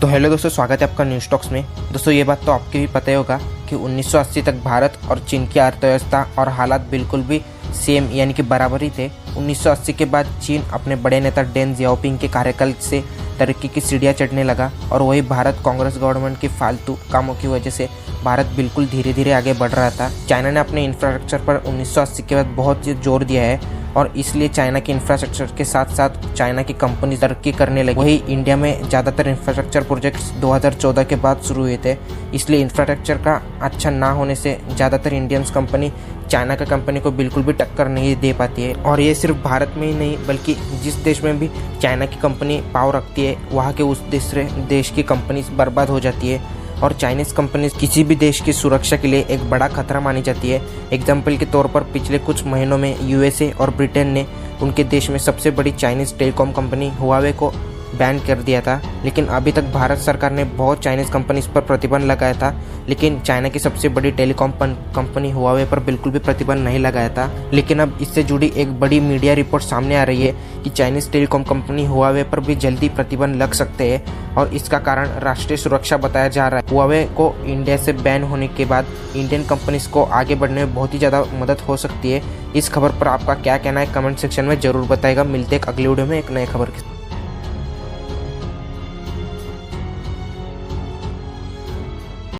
तो हेलो दोस्तों, स्वागत है आपका न्यूज़ टॉक्स में। दोस्तों ये बात तो आपको भी पता ही होगा कि 1980 तक भारत और चीन की अर्थव्यवस्था और हालात बिल्कुल भी सेम यानी कि बराबर ही थे। 1980 के बाद चीन अपने बड़े नेता डेंग जियाओपिंग के कार्यकाल से तरक्की की सीढ़ियाँ चढ़ने लगा और वही भारत कांग्रेस गवर्नमेंट की फालतू कामों की वजह से भारत बिल्कुल धीरे धीरे आगे बढ़ रहा था। चाइना ने अपने इंफ्रास्ट्रक्चर पर 1980 के बाद बहुत जोर दिया है और इसलिए चाइना के इंफ्रास्ट्रक्चर के साथ साथ चाइना की कंपनी तरक्की करने लगी। वही इंडिया में ज़्यादातर इंफ्रास्ट्रक्चर प्रोजेक्ट्स 2014 के बाद शुरू हुए थे, इसलिए इंफ्रास्ट्रक्चर का अच्छा ना होने से ज़्यादातर इंडियंस कंपनी चाइना का कंपनी को बिल्कुल भी टक्कर नहीं दे पाती है। और ये सिर्फ भारत में ही नहीं बल्कि जिस देश में भी चाइना की कंपनी पावर रखती है वहाँ के उस दूसरे देश की कंपनी बर्बाद हो जाती है और चाइनीज़ कंपनीज किसी भी देश की सुरक्षा के लिए एक बड़ा खतरा मानी जाती है। एग्जाम्पल के तौर पर पिछले कुछ महीनों में यूएसए और ब्रिटेन ने उनके देश में सबसे बड़ी चाइनीज़ टेलीकॉम कंपनी हुआवे को बैन कर दिया था। लेकिन अभी तक भारत सरकार ने बहुत चाइनीज़ कंपनीज पर प्रतिबंध लगाया था, लेकिन चाइना की सबसे बड़ी टेलीकॉम कंपनी हुआवे पर बिल्कुल भी प्रतिबंध नहीं लगाया था। लेकिन अब इससे जुड़ी एक बड़ी मीडिया रिपोर्ट सामने आ रही है कि चाइनीज़ टेलीकॉम कंपनी हुआवे पर भी जल्दी प्रतिबंध लग सकते हैं और इसका कारण राष्ट्रीय सुरक्षा बताया जा रहा है। हुआवे को इंडिया से बैन होने के बाद इंडियन कंपनीज को आगे बढ़ने में बहुत ही ज़्यादा मदद हो सकती है। इस खबर पर आपका क्या कहना है कमेंट सेक्शन में ज़रूर बताएगा। मिलते हैं अगली वीडियो में एक नए खबर के साथ।